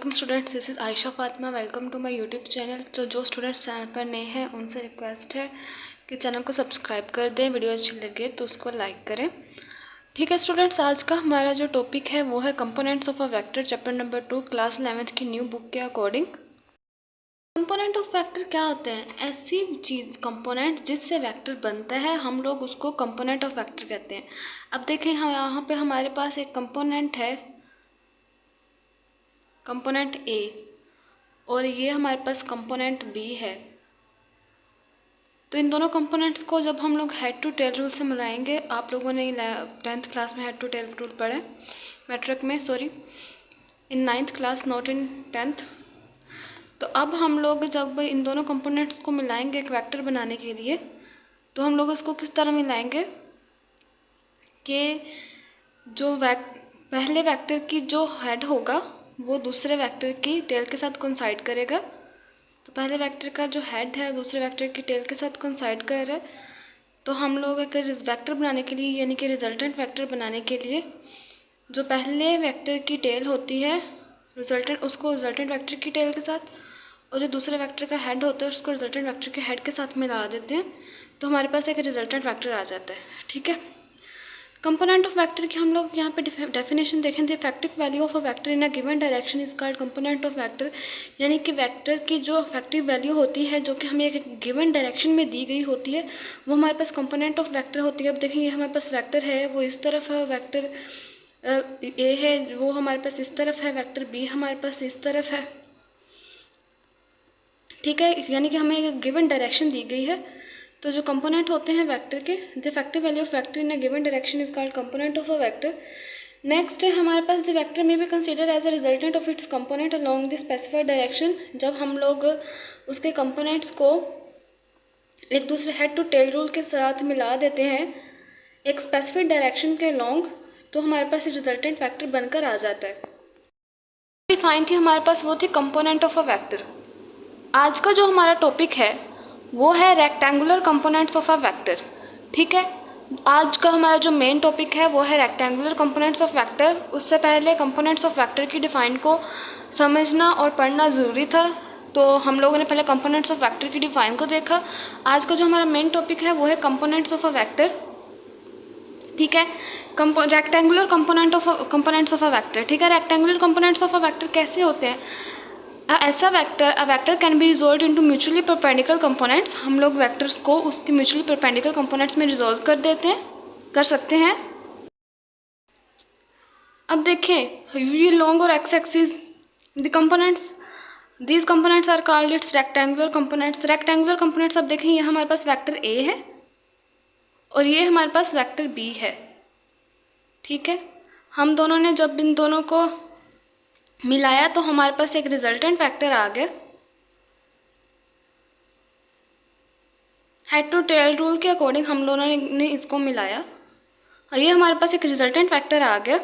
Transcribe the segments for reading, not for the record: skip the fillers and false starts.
Welcome students, this is Ayesha Fatima. Welcome to my YouTube channel. तो जो students channel पर नए हैं उनसे रिक्वेस्ट है कि चैनल को सब्सक्राइब कर दें, वीडियो अच्छी लगे तो उसको लाइक करें। ठीक है स्टूडेंट्स, आज का हमारा जो टॉपिक है वो है components of a vector, chapter number 2, class 11th की न्यू बुक के अकॉर्डिंग। कंपोनेंट ऑफ वेक्टर क्या होते हैं? ऐसी चीज़ कंपोनेंट जिससे वेक्टर बनता है, हम लोग उसको कंपोनेंट ऑफ वेक्टर कहते हैं। अब देखें, हम यहाँ पे हमारे पास एक कंपोनेंट है, कंपोनेंट ए, और ये हमारे पास कंपोनेंट बी है। तो इन दोनों कंपोनेंट्स को जब हम लोग हेड टू टेल रूल से मिलाएंगे, आप लोगों ने 10th क्लास में हेड टू टेल रूल पढ़े, मैट्रिक में, sorry, in 9th class, not in 10th। तो अब हम लोग जब इन दोनों कंपोनेंट्स को मिलाएंगे एक वेक्टर बनाने के लिए, तो हम लोग इसको किस तरह मिलाएंगे कि जो पहले वेक्टर की जो हेड होगा वो दूसरे वेक्टर की टेल के साथ कोइंसाइड करेगा। तो पहले वेक्टर का जो हेड है दूसरे वेक्टर की टेल के साथ कोइंसाइड कर रहा है। तो हम लोग एक वेक्टर बनाने के लिए, यानी कि रिजल्टेंट वेक्टर बनाने के लिए, जो पहले वेक्टर की टेल होती है रिजल्टेंट, उसको रिजल्टेंट वेक्टर की टेल के साथ, और जो दूसरे वेक्टर का हेड होता है उसको रिजल्टेंट वेक्टर के हेड के साथ मिला देते हैं। तो हमारे पास एक रिजल्टेंट वेक्टर आ जाता है। ठीक है, कंपोनेंट ऑफ वेक्टर की हम लोग यहाँ पे डेफिनेशन देखें। The effective value of a vector in a given direction is called component of vector. यानी कि वेक्टर की जो इफेक्टिव वैल्यू होती है, जो कि हमें एक गिवन डायरेक्शन में दी गई होती है, वो हमारे पास कंपोनेंट ऑफ वेक्टर होती है। अब देखेंगे, हमारे पास वेक्टर है, वो इस तरफ है, वेक्टर ए है, वो हमारे पास इस तरफ है, वेक्टर बी हमारे पास इस तरफ है। ठीक है, यानी कि हमें एक गिवन डायरेक्शन दी गई है। तो जो कंपोनेंट होते हैं वेक्टर के, the effective value of vector in a given direction is called component of a vector. Next है हमारे पास, the vector may be consider as a resultant of its component along the specified direction. जब हम लोग उसके components को एक दूसरे हेड टू टेल रूल के साथ मिला देते हैं एक स्पेसिफिक डायरेक्शन के अलोंग, तो हमारे पास रिजल्टेंट वेक्टर बनकर आ जाता है। डिफाइन थी हमारे पास, वो थी कंपोनेंट ऑफ अ वेक्टर। आज का जो हमारा टॉपिक है वो है rectangular components of a vector. ठीक है, आज का हमारा जो मेन टॉपिक है वो है रेक्टेंगुलर कंपोनेंट्स ऑफ वेक्टर। उससे पहले कंपोनेंट्स ऑफ वेक्टर की डिफाइन को समझना और पढ़ना ज़रूरी था, तो हम लोगों ने पहले कंपोनेंट्स ऑफ वेक्टर की डिफाइन को देखा। आज का जो हमारा मेन टॉपिक है वो है कंपोनेंट्स ऑफ अ वेक्टर। ठीक है, rectangular components of a vector. ठीक है, rectangular components of a vector कैसे होते हैं? ऐसा vector, a vector can be resolve into mutually perpendicular components. हम लोग वेक्टर्स को उसके म्यूचुअली परपेंडिकुलर कंपोनेंट्स में रिजॉल्व कर देते हैं, कर सकते हैं। अब देखें, ये लॉन्ग और X axis the components, these components are called its rectangular components. Rectangular components, अब देखें, ये हमारे पास वेक्टर ए है और ये हमारे पास वेक्टर बी है। ठीक है, हम दोनों ने जब इन दोनों को मिलाया तो हमारे पास एक रिजल्टेंट वेक्टर आ गया। हेड टू टेल रूल के अकॉर्डिंग हम दोनों ने इसको मिलाया और ये हमारे पास एक रिजल्टेंट वेक्टर आ गया,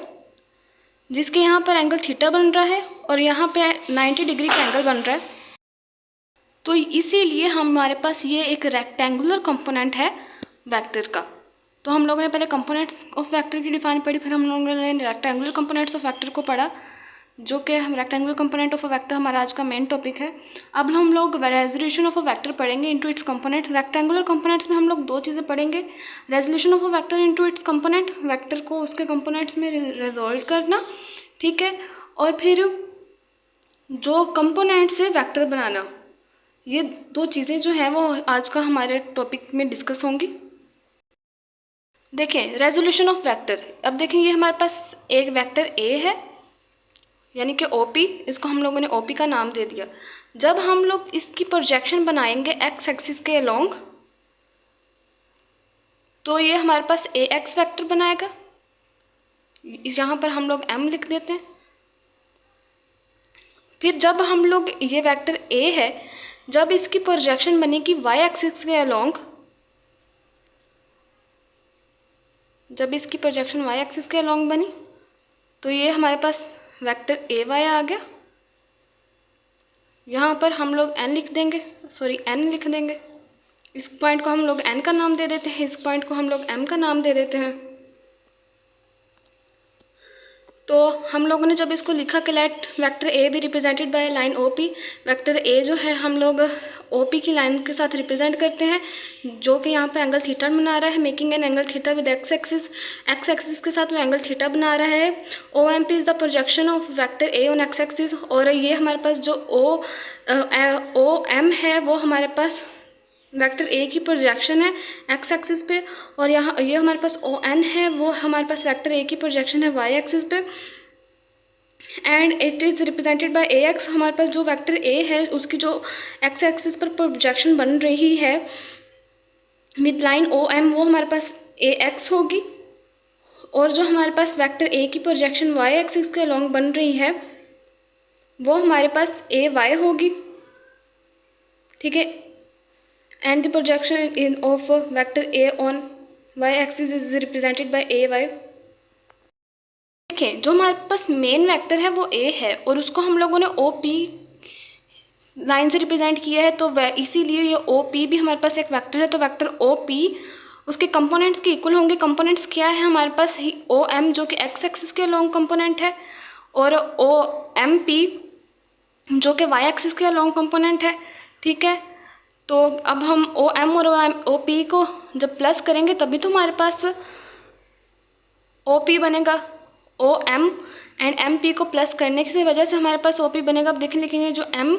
जिसके यहाँ पर एंगल थीटा बन रहा है और यहाँ पे 90 डिग्री का एंगल बन रहा है। तो इसीलिए हमारे पास ये एक रेक्टेंगुलर कंपोनेंट है वेक्टर का। तो हम लोगों ने पहले कंपोनेंट्स ऑफ वेक्टर की डिफाइन पढ़ी, फिर हम लोगों ने रेक्टेंगुलर कंपोनेंट्स ऑफ वेक्टर को पढ़ा, जो कि हम rectangular component of a vector हमारा आज का मेन टॉपिक है। अब हम लोग रेजोल्यूशन ऑफ अ वेक्टर पढ़ेंगे into its component. Rectangular components में हम लोग दो चीज़ें पढ़ेंगे, resolution of a vector into its component, vector को उसके कंपोनेंट्स में रिजोल्व करना। ठीक है, और फिर जो कंपोनेंट से वेक्टर बनाना, ये दो चीज़ें जो हैं वो आज का हमारे टॉपिक में डिस्कस होंगी। देखें, रेजोल्यूशन ऑफ वेक्टर। अब देखें, ये हमारे पास एक वेक्टर ए है, यानी कि ओपी, इसको हम लोगों ने ओपी का नाम दे दिया। जब हम लोग इसकी प्रोजेक्शन बनाएंगे एक्स एक्सिस के अलोंग, तो ये हमारे पास ए एक्स वैक्टर बनाएगा। यहाँ पर हम लोग एम लिख देते हैं। फिर जब हम लोग, ये वेक्टर ए है, जब इसकी प्रोजेक्शन बनेगी वाई एक्सिस के अलोंग, जब इसकी प्रोजेक्शन वाई एक्सिस के अलोंग बनी, तो ये हमारे पास वेक्टर ए वाई आ गया। यहाँ पर हम लोग एन लिख देंगे, सॉरी एन लिख देंगे। इस पॉइंट को हम लोग एन का नाम दे देते हैं, इस पॉइंट को हम लोग एम का नाम दे देते हैं। तो हम लोगों ने जब इसको लिखा कि लेट वेक्टर ए भी represented by line O P, vector A जो है हम लोग ओ पी की लाइन के साथ रिप्रेजेंट करते हैं, जो कि यहाँ पे एंगल थीटा बना रहा है, making an angle theta with x axis के साथ वो एंगल थीटा बना रहा है। O M P is the projection of vector A on x axis, और ये हमारे पास जो ओ एम है वो हमारे पास वेक्टर ए की प्रोजेक्शन है एक्स एक्सिस पे, और यहाँ ये हमारे पास ओ एन है वो हमारे पास वेक्टर ए की प्रोजेक्शन है वाई एक्सिस पे, and it is represented by A x. हमारे पास जो वेक्टर ए है उसकी जो एक्स एक्सिस पर प्रोजेक्शन बन रही है विद लाइन ओ एम वो हमारे पास ए एक्स होगी, और जो हमारे पास वेक्टर ए की प्रोजेक्शन वाई एक्सिस के अलॉन्ग बन रही है वो हमारे पास ए वाई होगी, ठीक है। And the projection in of vector A on y axis is represented by A y. देखिए जो हमारे पास मेन वेक्टर है वो ए है, और उसको हम लोगों ने ओ पी लाइन से रिप्रेजेंट किया है, तो इसीलिए ये ओ पी भी हमारे पास एक वेक्टर है। तो वेक्टर ओ पी उसके कंपोनेंट्स के इक्वल होंगे। कंपोनेंट्स क्या है हमारे पास, ओ एम जो कि एक्स एक्सिस के लॉन्ग कंपोनेंट है, और ओ एम पी जो कि वाई एक्सिस के लॉन्ग कंपोनेंट है, ठीक है। तो अब हम ओ एम और ओ पी को जब प्लस करेंगे तभी तो हमारे पास ओ पी बनेगा। O M and M P को प्लस करने की वजह से हमारे पास ओ पी बनेगा। अब देखें, लेकिन ये जो एम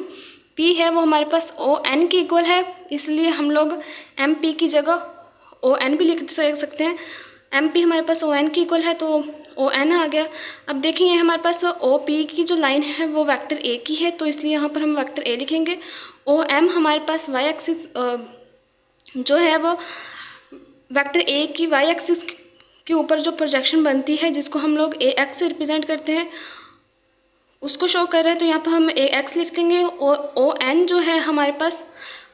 पी है वो हमारे पास ओ एन के इक्वल है, इसलिए हम लोग एम पी की जगह ओ एन भी लिख सकते हैं। एम पी हमारे पास ओ एन के इक्वल है तो ओ एन आ गया। अब देखिए हमारे पास ओ पी की जो लाइन है वो वेक्टर ए की है, तो इसलिए यहाँ पर हम वेक्टर ए लिखेंगे। ओ एम हमारे पास वाई एक्सिस जो है वो वेक्टर ए की वाई एक्सिस के ऊपर जो प्रोजेक्शन बनती है जिसको हम लोग ए एक्स से रिप्रेजेंट करते हैं उसको शो कर रहे हैं, तो यहाँ पर हम ए एक्स लिख देंगे। और ओ एन जो है हमारे पास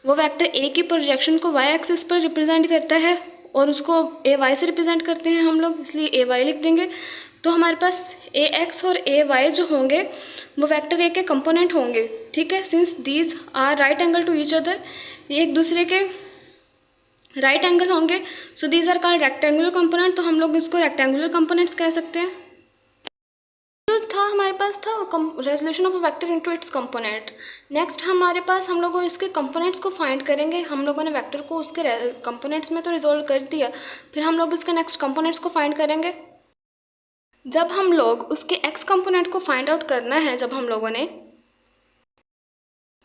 वो वेक्टर ए की प्रोजेक्शन को वाई एक्सिस पर रिप्रेजेंट करता है, और उसको ए वाई से रिप्रेजेंट करते हैं हम लोग, इसलिए ए वाई लिख देंगे। तो हमारे पास ए एक्स और ए वाई जो होंगे वो वेक्टर ए के कंपोनेंट होंगे, ठीक है। Since these are right angle to each other, ये एक दूसरे के राइट एंगल होंगे, so these are called rectangular component, तो हम लोग इसको रेक्टेंगुलर कंपोनेंट्स कह सकते हैं। जो था हमारे पास था resolution of a vector into its component. Next हमारे पास हम लोग इसके कंपोनेंट्स को फाइंड करेंगे। हम लोगों ने वेक्टर को उसके कंपोनेंट्स में तो रिजोल्व कर दिया, फिर हम लोग इसके नेक्स्ट कंपोनेंट्स को फाइंड करेंगे। जब हम लोग उसके एक्स कंपोनेंट को फाइंड आउट करना है, जब हम लोगों ने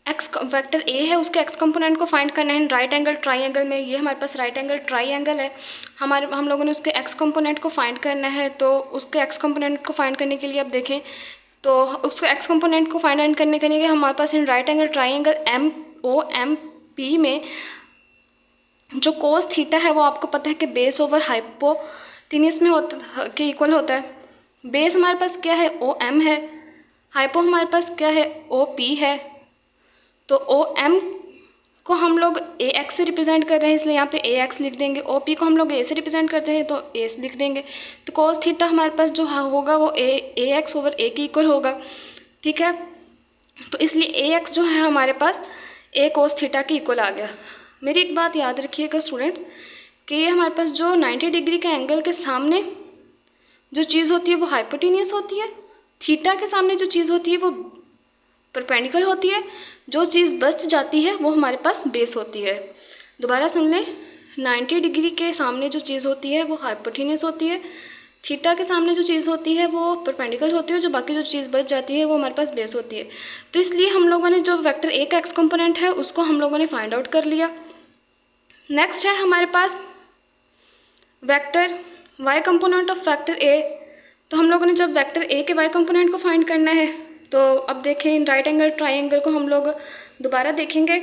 एक्स वेक्टर ए है उसके एक्स कंपोनेंट को फाइंड करना है राइट एंगल ट्राइंगल में, ये हमारे पास राइट एंगल ट्राइंगल है, हम लोगों ने उसके एक्स कंपोनेंट को फाइंड करना है। तो उसके एक्स कंपोनेंट को फाइंड करने के लिए अब देखें तो उसके एक्स कंपोनेंट को फाइंड करने के लिए हमारे पास इन right angle triangle M O M P में जो कोस थीटा है वो आपको पता है कि बेस ओवर हाइपोटेन्यूस में के इक्वल होता है। बेस हमारे पास क्या है, ओ एम है, हाइपो हमारे पास क्या है, ओ पी है। तो ओ एम को हम लोग ए एक्स से रिप्रेजेंट कर रहे हैं, इसलिए यहाँ पे ए एक्स लिख देंगे। ओ पी को हम लोग ए से रिप्रेजेंट करते हैं तो ए लिख देंगे। तो कोस थीटा हमारे पास जो होगा वो ए एक्स ओवर ए के इक्वल होगा, ठीक है। तो इसलिए ए एक्स जो है हमारे पास ए कोस थीटा के इक्वल आ गया। मेरी एक बात याद रखिएगा स्टूडेंट्स कि ये हमारे पास जो 90 डिग्री के एंगल के सामने जो चीज़ होती है वो हाइपोटेन्यूस होती है, थीटा के सामने जो चीज़ होती है वो परपेंडिकुलर होती है, जो चीज़ बच जाती है वो हमारे पास बेस होती है। दोबारा सुन लें, 90 डिग्री के सामने जो चीज़ होती है वो हाइपोटेन्यूस होती है, थीटा के सामने जो चीज़ होती है वो परपेंडिकुलर होती है, जो बाकी जो चीज़ बच जाती है वो हमारे पास बेस होती है। तो इसलिए हम लोगों ने जो वेक्टर ए का एक्स कंपोनेंट है उसको हम लोगों ने फाइंड आउट कर लिया। नेक्स्ट है हमारे पास vector Y component of vector A. तो हम लोगों ने जब वेक्टर ए के वाई कंपोनेंट को फाइंड करना है तो अब देखें इन राइट एंगल ट्राइंगल को हम लोग दोबारा देखेंगे।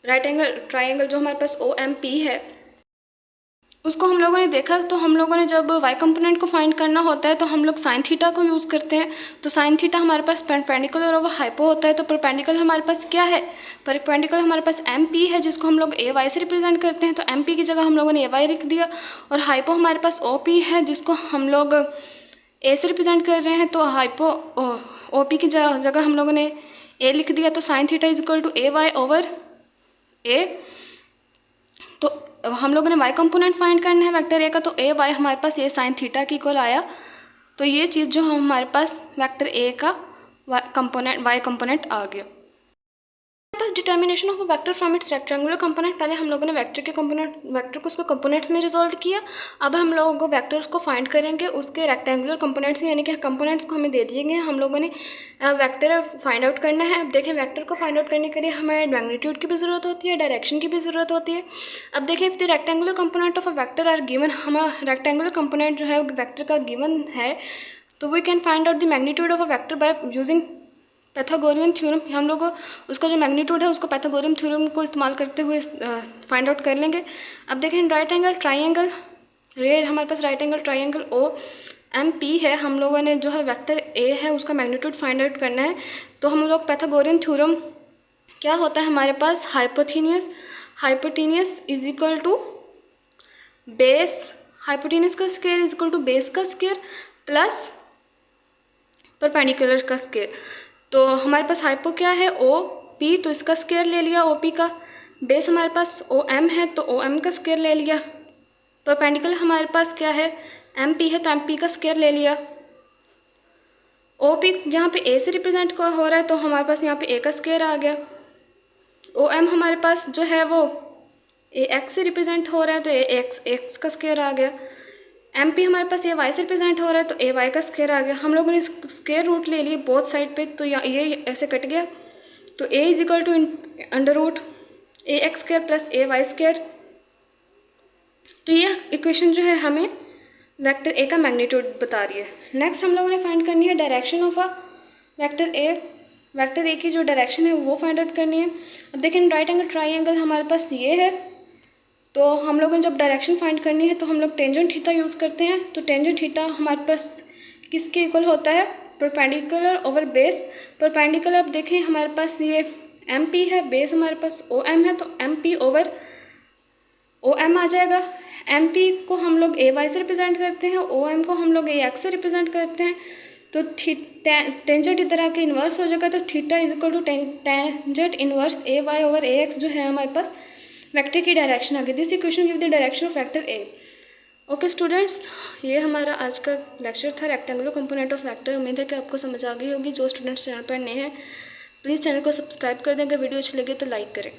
राइट एंगल ट्राइंगल जो हमारे पास ओ एम पी है उसको हम लोगों ने देखा, तो हम लोगों ने जब वाई कंपोनेंट को फाइंड करना होता है तो हम लोग साइन थीटा को यूज़ करते हैं। तो साइन थीटा हमारे पास परपेंडिकुलर और हाइपो होता है, तो परपेंडिकुलर हमारे पास क्या है, परपेंडिकुलर हमारे पास एम पी है जिसको हम लोग ए वाई से रिप्रेजेंट करते हैं, तो एम पी की जगह हम लोगों ने ए वाई लिख दिया। और हाइपो हमारे पास ओ पी है जिसको हम लोग ए से रिप्रेजेंट कर रहे हैं, तो हाइपो ओ पी की जगह हम लोगों ने ए लिख दिया। तो sine theta is equal to A Y over A. तो हम लोगों ने वाई कंपोनेंट फाइंड करना है वेक्टर ए का, तो ए वाई हमारे पास ये साइन थीटा की इक्वल आया। तो ये चीज़ जो हमारे पास वेक्टर ए का वाई कंपोनेंट आ गया। पास determination of a vector from its rectangular component, पहले हम लोगों ने वेक्टर को उसके कंपोनेंट्स में रिजोल्व किया। अब हम लोगों को वेक्टर्स को फाइंड करेंगे उसके रेक्टेंगुलर कंपोनेंट्स, यानी कि कंपोनेंट्स को हमें दे दिए गए, हम लोगों ने वेक्टर फाइंड आउट करना है। अब देखें, वेक्टर को फाइंड आउट करने के लिए हमें मैग्नीट्यूड की भी ज़रूरत होती है, डायरेक्शन की भी ज़रूरत होती है। अब देखें, if the rectangular component of a vector are given, हमारा रेक्टेंगुलर कंपोनेंट जो है वेक्टर का गिवन है, तो we can find out the magnitude of a vector by using Pythagorean theorem. हम लोग उसका जो मैग्नीट्यूड है उसको पैथागोरियन थ्योरम को इस्तेमाल करते हुए फाइंड आउट कर लेंगे। अब देखें, राइट एंगल ट्राइंगल, ये हमारे पास right angle triangle O M P है, हम लोगों ने जो है वेक्टर ए है उसका मैग्नीट्यूड फाइंड आउट करना है। तो हम लोग पैथागोरियन थ्योरम क्या होता है हमारे पास, hypotenuse is equal to base, hypotenuse का square is equal to base का स्क्वायर प्लस परपेंडिकुलर का स्क्वायर। तो हमारे पास हाइपो क्या है, ओ पी, तो इसका स्क्वायर ले लिया ओ पी का। बेस हमारे पास ओ एम है तो ओ एम का स्क्वायर ले लिया। परपेंडिकुलर हमारे पास क्या है, एम पी है तो एम पी का स्क्वायर ले लिया। ओ पी यहाँ पे ए से रिप्रेजेंट हो रहा है तो हमारे पास यहाँ पे ए का स्क्वायर आ गया। ओ एम हमारे पास जो है वो ए एक्स से रिप्रेजेंट हो रहा है तो ए एक्स का स्क्वायर आ गया। एम पी हमारे पास ए वाई से रिप्रेजेंट हो रहा है तो ए वाई का स्क्वायर आ गया। हम लोगों ने स्क्वायर रूट ले लिए बोथ साइड पे, तो ये ऐसे कट गया, तो A is equal to under root A X square plus A Y square. तो ये इक्वेशन जो है हमें वेक्टर ए का मैग्नीट्यूड बता रही है। नेक्स्ट हम लोगों ने फाइंड करनी है direction of a vector A. Vector A की जो डायरेक्शन है वो फाइंड आउट करनी है। अब देखें, राइट एंगल ट्राइंगल हमारे पास ये है, तो हम लोगों ने जब डायरेक्शन फाइंड करनी है तो हम लोग टेंजेंट थीटा यूज़ करते हैं। तो टेंजेंट थीटा हमारे पास किसके इक्वल होता है, परपेंडिकुलर ओवर बेस। परपेंडिकुलर अब देखें हमारे पास ये एम पी है, बेस हमारे पास ओ एम है, तो M P over O M आ जाएगा। एम पी को हम लोग ए वाई से रिप्रेजेंट करते हैं, ओ एम को हम लोग ए एक्स से रिप्रेजेंट करते हैं। तो टेंजेंट इस तरह के इन्वर्स हो जाएगा, तो theta is equal to tangent inverse A Y over A x जो है हमारे पास वेक्टर की डायरेक्शन आ गई। This equation give the direction of vector A. Okay students, ये हमारा आज का लेक्चर था रेक्टेंगुलर कंपोनेंट ऑफ वेक्टर। उम्मीद है कि आपको समझ आ गई होगी। जो स्टूडेंट्स चैनल पर नए हैं प्लीज़ चैनल को सब्सक्राइब कर दें। अगर वीडियो अच्छी लगे तो लाइक करें।